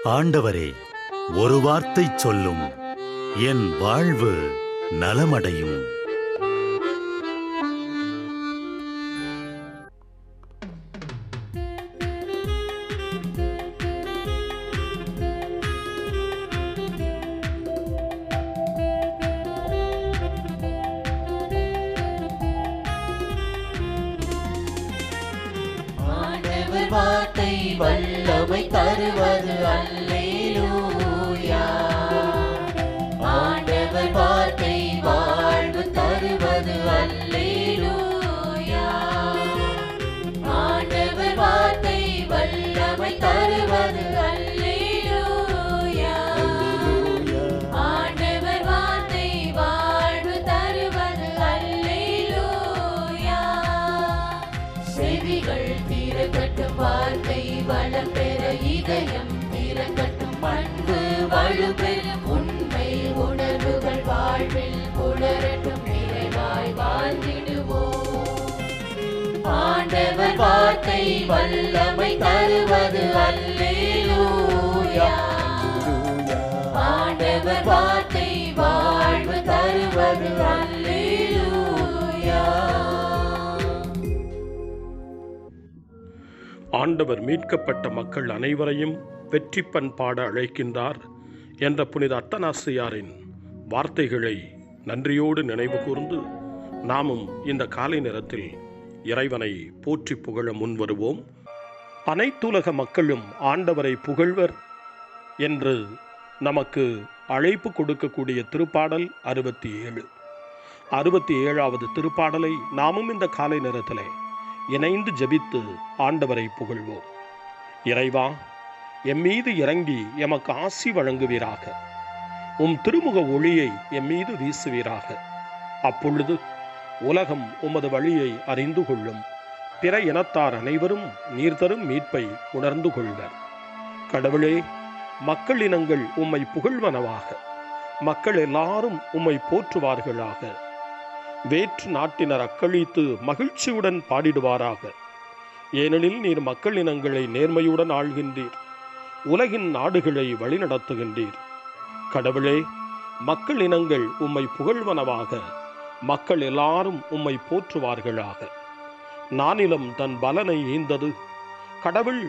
ஆண்டவரே, ஒரு வார்த்தை சொல்லும், என் வாழ்வு நலமடையும். வார்த்தை வல்லமை தருவது அல்லேலூயா. ஆண்டவர் வார்த்தை வாழ்வு தருவது அல்லேலூயா. ஆண்டவர் வார்த்தை வல்லமை தருவது அல்லேலூயா. ஆண்டவர் வார்த்தை வாழ்வு தருவது அல்லேலூயா. செவிகள் திறக்கட்டும், வார்த்தை வளம் பெற இதயம் திறக்கட்டும், பண்பு வலுப்பெறும், உண்மை உணர்வுகள் வாழ்வில் புலரட்டும், நிறைவாய் வாழ்ந்திடுவோம். ஆண்டவர் வார்த்தை வல்லமை தருவது அல்லேலூயா. ஆண்டவர் வார்த்தை வாழ்வு தருவது அல்லேலூயா. ஆண்டவர் மீட்கப்பட்ட மக்கள் அனைவரையும் வெற்றி பண்பாட அழைக்கின்றார் என்ற புனித அத்தனாசியாரின் வார்த்தைகளை நன்றியோடு நினைவு கூர்ந்து நாமும் இந்த காலை நேரத்தில் இறைவனை போற்றி புகழ முன்வருவோம். அனைத்துலக மக்களும் ஆண்டவரை புகழ்வர் என்று நமக்கு அழைப்பு கொடுக்கக்கூடிய திருப்பாடல் 67. 67வது திருப்பாடலை நாமும் இந்த காலை நேரத்திலே இணைந்து ஜெபித்து ஆண்டவரை புகழ்வோம். இறைவா, எம்மீது இறங்கி எமக்கு ஆசி வழங்குவீராக. உம் திருமுக ஒளியை எம்மீது வீசுவீராக. அப்பொழுது உலகம் உமது வழியை அறிந்து கொள்ளும். பிற இனத்தார் அனைவரும் நீர் தரும் மீட்பை உணர்ந்து கொள்வர். கடவுளே, மக்கள் இனங்கள் உம்மை புகழ்வனவாக. மக்கள் எல்லாரும் உம்மை போற்றுவார்களாக. வேற்று நாட்டினர் அக்களித்து மகிழ்ச்சியுடன் பாடிடுவாராக. ஏனெனில் நீர் மக்கள் இனங்களை நேர்மையுடன் ஆள்கின்றீர், உலகின் நாடுகளை வழிநடத்துகின்றீர். கடவுளே, மக்கள் இனங்கள் உம்மை புகழ்வனவாக. மக்கள் எல்லாரும் உம்மை போற்றுவார்களாக. நானிலம் தன் பலனை ஈந்தது. கடவுள்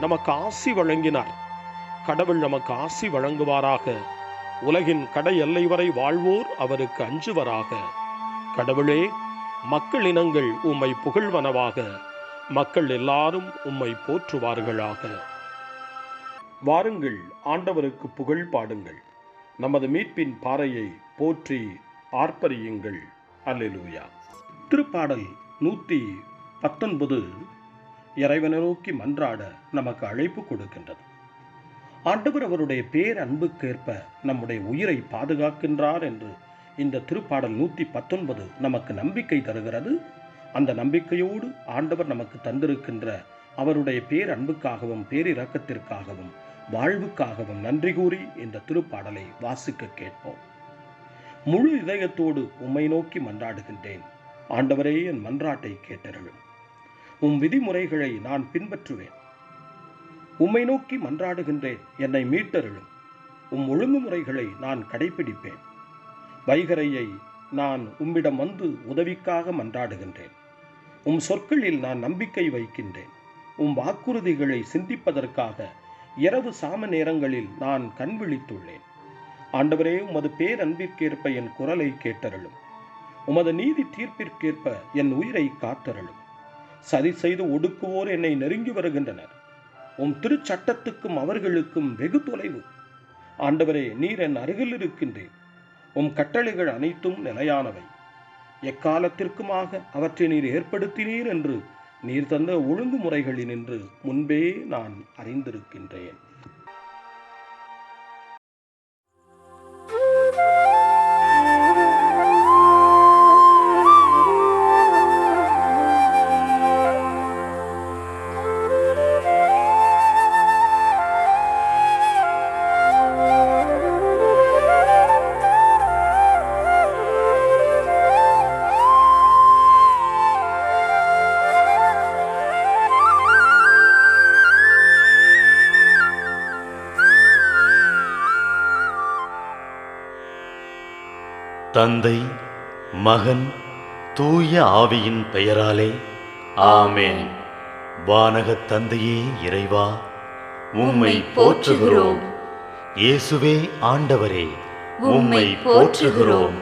நமக்கு ஆசி வழங்கினார். கடவுள் நமக்கு ஆசி வழங்குவாராக. உலகின் கடை எல்லை வரை வாழ்வோர் அவருக்கு அஞ்சுவராக. கடவுளே, மக்கள் இனங்கள் உம்மை புகழ்வனவாக. மக்கள் எல்லாரும் உம்மை போற்றுவார்களாக. வாருங்கள், ஆண்டவருக்கு புகழ் பாடுங்கள். நமது மீட்பின் பாறையை போற்றி ஆர்ப்பரியுங்கள். அல்லேலூயா. திருப்பாடல் 119 இறைவனை நோக்கி மன்றாட நமக்கு அழைப்பு கொடுக்கின்றது. ஆண்டவர் அவருடைய பேரன்புக்கேற்ப நம்முடைய உயிரை பாதுகாக்கின்றார் என்று இந்த திருப்பாடல் 119 நமக்கு நம்பிக்கை தருகிறது. அந்த நம்பிக்கையோடு ஆண்டவர் நமக்கு தந்திருக்கின்ற அவருடைய பேரன்புக்காகவும் பேரிரக்கத்திற்காகவும் வாழ்வுக்காகவும் நன்றி கூறி இந்த திருப்பாடலை வாசிக்க கேட்போம். முழு இதயத்தோடு உம்மை நோக்கி மன்றாடுகின்றேன். ஆண்டவரே, என் மன்றாட்டை கேட்டருளும். உம் விதிமுறைகளை நான் பின்பற்றுவேன். உம்மை நோக்கி மன்றாடுகின்றேன், என்னை மீட்டருளும். உம் ஒழுங்குமுறைகளை நான் கடைபிடிப்பேன். வைகரையை நான் உம்மிடம் வந்து உதவிக்காக மன்றாடுகின்றேன். உம் சொற்களில் நான் நம்பிக்கை வைக்கின்றேன். உம் வாக்குறுதிகளை சிந்திப்பதற்காக இரவு சாம நேரங்களில் நான் கண் விழித்துள்ளேன். ஆண்டவரே, உமது பேரன்பிற்கேற்ப என் குரலை கேட்டருளும். உமது நீதி தீர்ப்பிற்கேற்ப என் உயிரை காத்தருளும். சதி செய்து ஒடுக்குவோர் என்னை நெருங்கி வருகின்றனர். உம் திருச்சட்டத்துக்கும் அவர்களுக்கும் வெகு தொலைவு. ஆண்டவரே, நீர் என் அருகில் இருக்கின்றேன். உம் கட்டளைகள் அனைத்தும் நிலையானவை. எக்காலத்திற்குமாக அவற்றை நீர் ஏற்படுத்தினீர் என்று நீர் தந்த ஒழுங்குமுறைகளினின்று முன்பே நான் அறிந்திருக்கின்றேன். தந்தை, மகன், தூய ஆவியின் பெயராலே ஆமென். வானகத் தந்தையே இறைவா, உம்மை போற்றுகிறோம். இயேசுவே ஆண்டவரே, உம்மை போற்றுகிறோம்.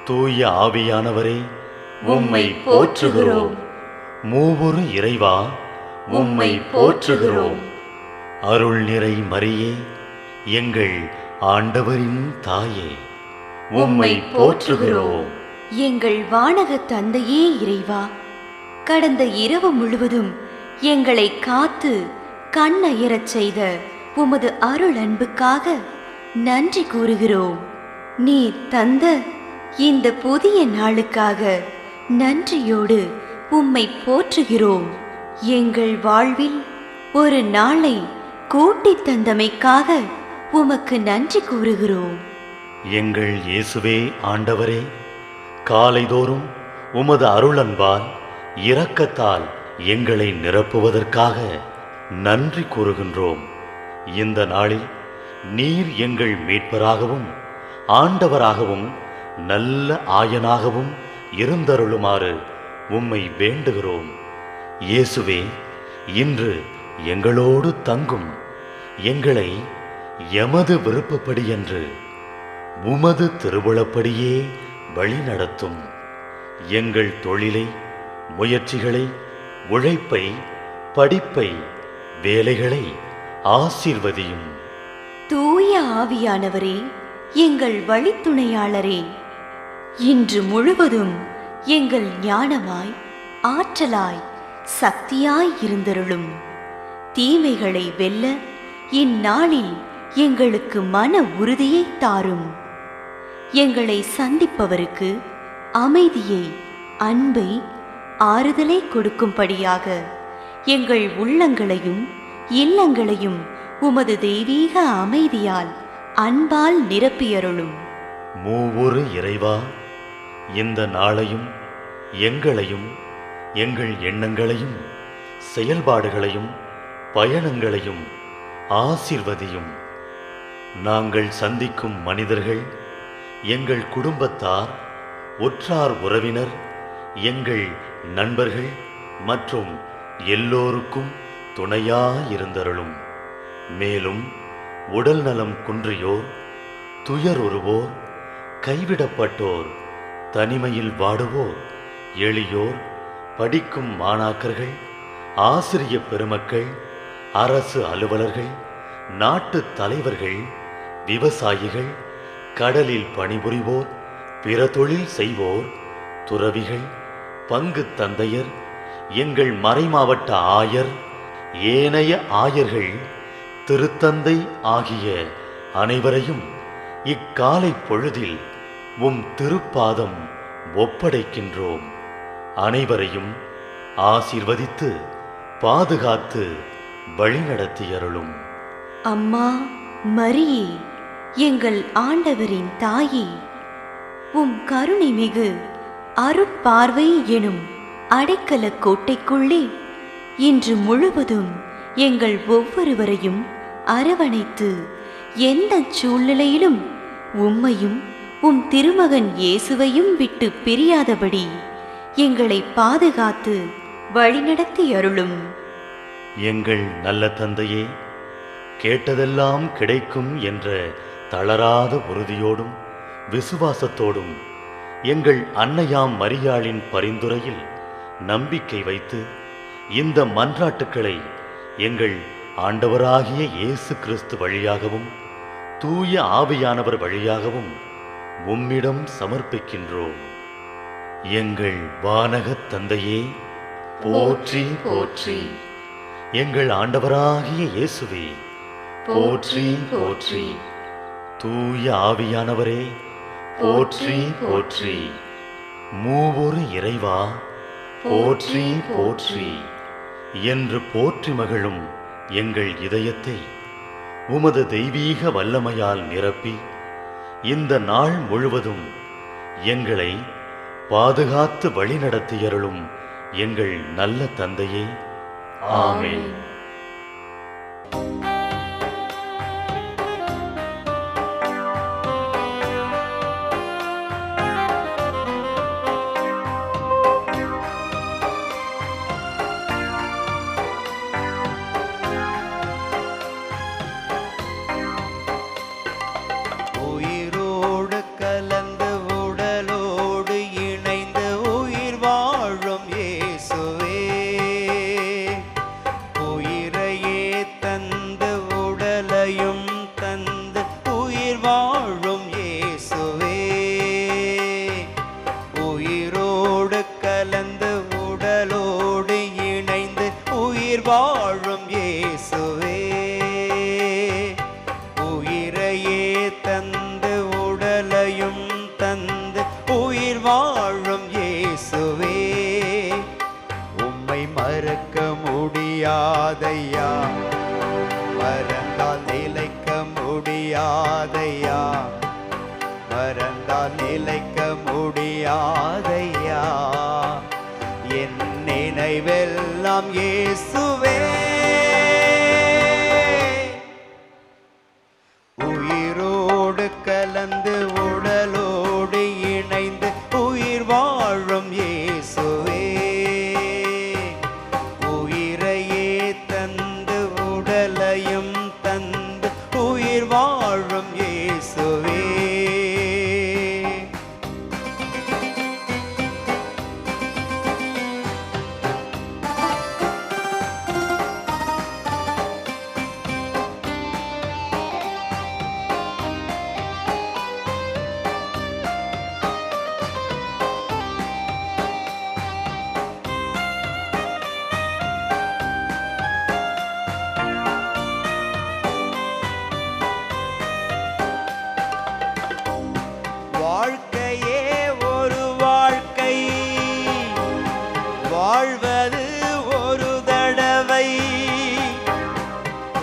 தூய ஆவியானவரே, உம்மை போற்றுகிறோம். மூவொரு இறைவா, உம்மை போற்றுகிறோம். அருள் நிறை மரியே, எங்கள் ஆண்டவரின் தாயே, உம்மை போற்றுகிறோம். எங்கள் வானகத் தந்தையே இறைவா, கடந்த இரவு முழுவதும் எங்களை காத்து கண்ணயரச் செய்த உமது அருள் அன்புக்காக நன்றி கூறுகிறோம். நீர் தந்த இந்த புதிய நாளுக்காக நன்றியோடு உம்மை போற்றுகிறோம். எங்கள் வாழ்வில் ஒரு நாளை கூட்டித் தந்தமைக்காக உமக்கு நன்றி கூறுகிறோம். எங்கள் இயேசுவே ஆண்டவரே, காலைதோறும் உமது அருளன்பால் இரக்கத்தால் எங்களை நிரப்புவதற்காக நன்றி கூறுகின்றோம். இந்த நாளில் நீர் எங்கள் மீட்பராகவும் ஆண்டவராகவும் நல்ல ஆயனாகவும் இருந்தருளுமாறு உம்மை வேண்டுகிறோம். இயேசுவே, இன்று எங்களோடு தங்கும். எங்களை எமது விருப்பப்படியன்று உமது திருவுளப்படியே வழிநடத்தும். எங்கள் தொழிலை, முயற்சிகளை, உழைப்பை, படிப்பை, வேலைகளை ஆசீர்வதியும். தூய ஆவியானவரே, எங்கள் வழித்துணையாளரே, இன்று முழுவதும் எங்கள் ஞானமாய், ஆற்றலாய், சக்தியாய் இருந்தருளும். தீமைகளை வெல்ல இந்நாளில் எங்களுக்கு மன உறுதியை தாரும். எங்களை சந்திப்பவருக்கு அமைதியை, அன்பை, ஆறுதலை கொடுக்கும்படியாக எங்கள் உள்ளங்களையும் இல்லங்களையும் உமது தெய்வீக அமைதியால், அன்பால் நிரப்பியருளும். மூவொரு இறைவா, இந்த நாளையும் எங்களையும் எங்கள் எண்ணங்களையும் செயல்பாடுகளையும் பயணங்களையும் ஆசீர்வதியும். நாங்கள் சந்திக்கும் மனிதர்கள், எங்கள் குடும்பத்தார், உற்றார் உறவினர், எங்கள் நண்பர்கள் மற்றும் எல்லோருக்கும் துணையாயிருந்தருளும். மேலும் உடல் நலம் குன்றியோர், துயருறுவோர், கைவிடப்பட்டோர், தனிமையில் வாடுவோர், எளியோர், படிக்கும் மாணாக்கர்கள், ஆசிரிய பெருமக்கள், அரசு அலுவலர்கள், நாட்டு தலைவர்கள், விவசாயிகள், கடலில் பணிபுரிவோர், பிற தொழில் செய்வோர், துறவிகள், பங்கு தந்தையர், எங்கள் மறைமாவட்ட ஆயர், ஏனைய ஆயர்கள், திருத்தந்தை ஆகிய அனைவரையும் இக்காலை பொழுதில் உம் திருப்பாதம் ஒப்படைக்கின்றோம். அனைவரையும் ஆசீர்வதித்து பாதுகாத்து வழிநடத்தியருளும். அம்மா மரியே, எங்கள் ஆண்டவரின் தாயே, உம் கருணை மிகு அருட்பார்வை எனும் அடைக்கல கோட்டைக்குள்ளே இன்று முழுவதும் எங்கள் ஒவ்வொருவரையும் அரவணைத்து எந்த சூழ்நிலையிலும் உம்மையும் உம் திருமகன் இயேசுவையும் விட்டு பிரியாதபடி எங்களை பாதுகாத்து வழிநடத்தி அருளும். எங்கள் நல்ல தந்தையே, கேட்டதெல்லாம் கிடைக்கும் என்ற தளராத உறுதியோடும் விசுவாசத்தோடும் எங்கள் அன்னையாம் மரியாளின் பரிந்துரையில் நம்பிக்கை வைத்து இந்த மன்றாட்டுக்களை எங்கள் ஆண்டவராகிய இயேசு கிறிஸ்து வழியாகவும் தூய ஆவியானவர் வழியாகவும் உம்மிடம் சமர்ப்பிக்கின்றோம். எங்கள் வானகத் தந்தையே, போற்றி போற்றி. எங்கள் ஆண்டவராகிய இயேசுவே, போற்றி போற்றி. தூய ஆவியானவரே, போற்றி போற்றி. மூவொரு இறைவா, போற்றி போற்றி என்று போற்றி மகிழும் எங்கள் இதயத்தை உமது தெய்வீக வல்லமையால் நிரப்பி இந்த நாள் முழுவதும் எங்களை பாதுகாத்து வழிநடத்தியருளும் எங்கள் நல்ல தந்தையே, ஆமென். மறந்தால் நிலைக்க முடியாதையா, மறந்தால் நிலைக்க முடியாதையா. என் நினைவெல்லாம் இயேசுவே, உயிரோடு கலந்து உடலோடு இணைந்து உயிர் வாழும் இயேசுவே, உயிரையே தந்து உடலையும் தந்து உயிர் வாழும் இயேசுவே. வாழ்க்கையே ஒரு வாழ்க்கை, வாழ்வது ஒரு தடவை,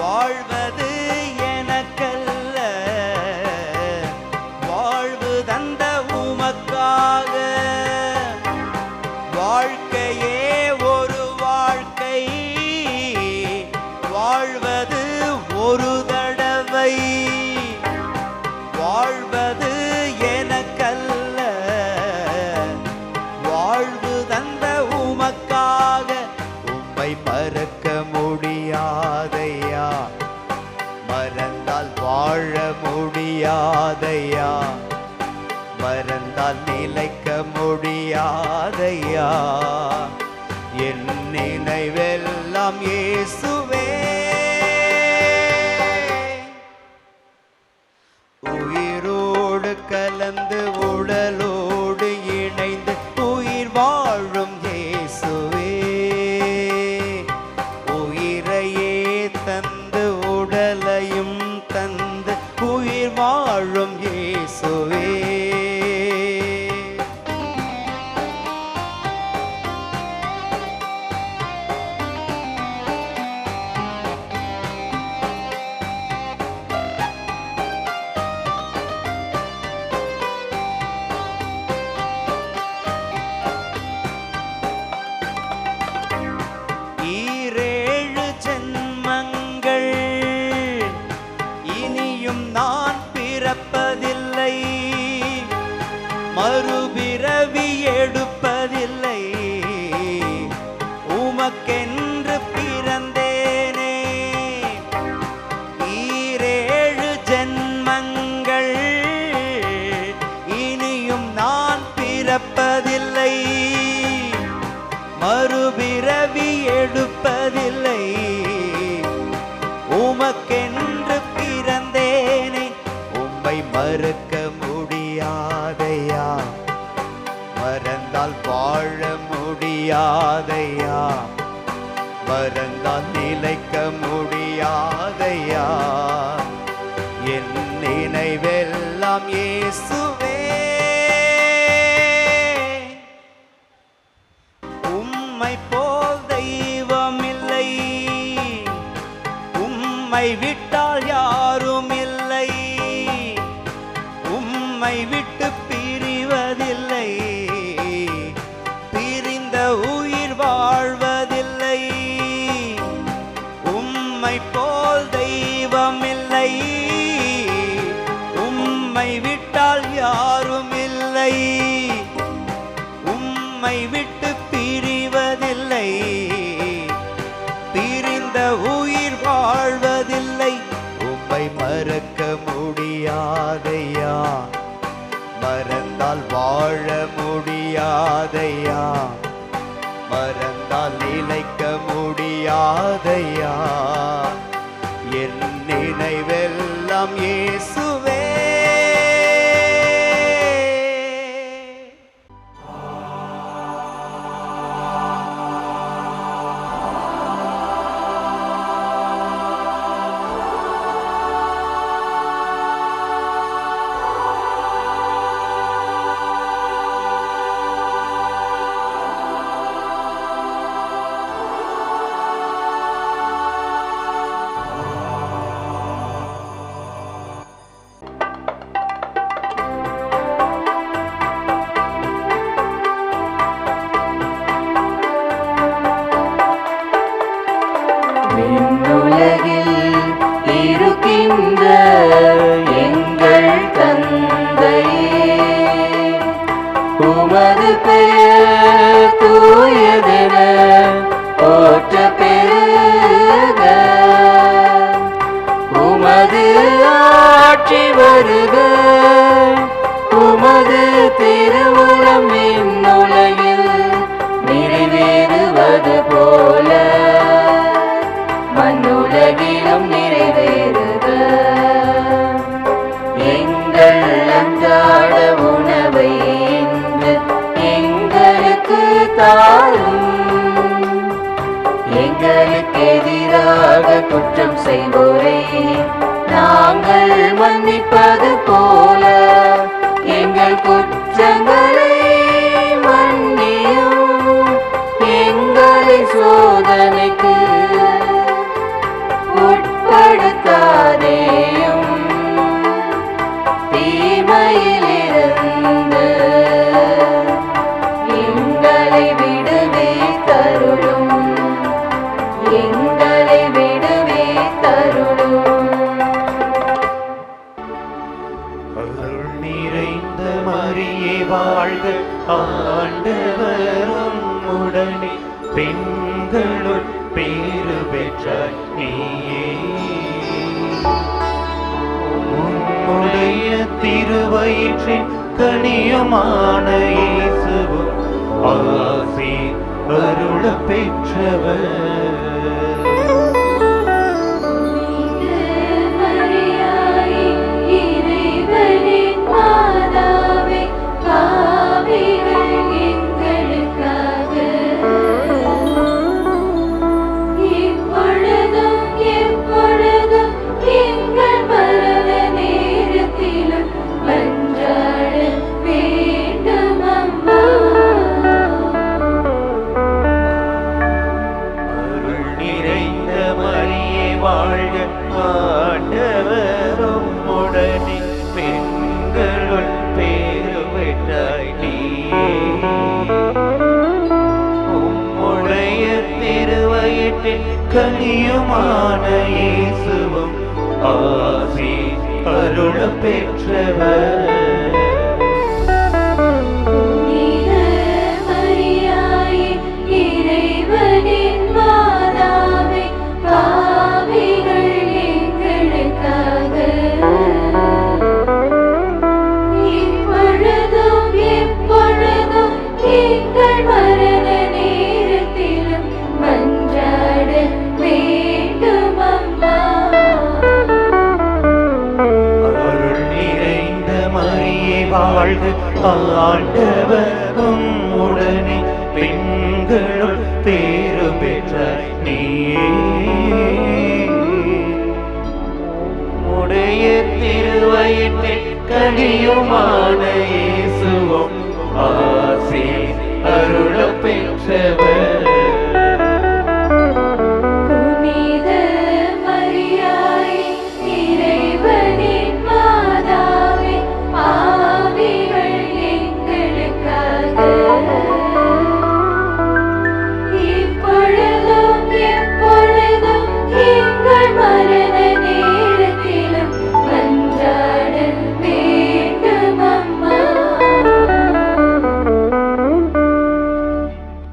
வாழ்வது எனக்கல்ல, வாழ்வு தந்த உமக்காக. வாழ்க்கையே ஒரு வாழ்க்கை, வாழ்வது ஒரு தடவை, வாழ்வது எனக்கல்ல, வாழ்வு தந்த உமக்காக. உம்மை மறக்க முடியாதையா, மறந்தால் வாழ முடியாதையா, மறந்தால் நிலைக்க முடியாதையா. என் நினைவெல்லாம் இயேசுவே, உயிரோடு கலந்து உடலோடு இணைந்து உயிர் வாழும் இயேசுவே, உயிரையே தந்து உடலையும் தந்து உயிர் வாழும் இயேசுவே. ஈரேழு ஜென்மங்கள் இனியும் நான் பிறப்பதில்லை, மறுபிறவி எடுப்பதில்லை, உமக்கென்று பிறந்தேனே. ஈரேழு ஜென்மங்கள் இனியும் நான் பிறப்பதில்லை, மறுபிறவி எடுப்பதில்லை, உமக்கென்று பிறந்தேனே. உம்மை மறக்க முடியாதையா, மறந்தால் வாழ முடியாதையா, மறந்தால் நிலைக்க முடியாதையா. என் நினைவெல்லாம் இயேசுவே, உம்மை போல் தெய்வமில்லை, உம்மை விட்டால் யாரும் இல்லை, உம்மை விட்டு பிரிவதில்லை, பிரிந்த உயிர் வாழ்வதில்லை. உம்மை போல் தெய்வமில்லை, உம்மை விட்டால் யாரும் இல்லை, உம்மை விட்டு பிரிவதில்லை, பிரிந்த உயிர் வாழ்வதில்லை. உம்மை மறக்க முடியாதையா, மறந்தால் வாழ முடியாதையா, மறந்தால் நிலைக்க முடியாதையா. என் நினைவெல்லாம் இயேசுவே, மாற்றி வருக. உமது திருவுளம் இவ்வுலகில் நிறைவேறுவது போல மண்ணுலகிலும் நிறைவேறுக. எங்கள் அன்றாட உணவை இன்று எங்களுக்கு தாரும். எங்களுக்கு எதிராக குற்றம் செய்வோரை நாங்கள் மன்னிப்பது போல எங்கள் குற்றங்களை மன்னியும். எங்களை சோதனைக்கு உட்படுத்தாதேயும், தீமையிலிருந்து எங்களை விடுவித்தருளும். எங்களை விடுவித்தருளும். அருள் நிறைந்த மரியே வாழ்க, ஆண்டவரும் உடனே பெண்களுள் பேறு பெற்றாய் நீயே. உம்முடைய திருவயிற்றின் கனியுமான இயேசுவும் ஆசி அருள பெற்றவர். கனியுமான இயேசுவும் ஆசி அருள பெற்றவர். வாழ்க, ஆண்டவரும் உடனே பெண்களுள் பேறு பெற்றாய் நீயே. உடைய திருவயிற்றின் கனியுமான இயேசுவும் ஆசி அருள பெற்றவர்.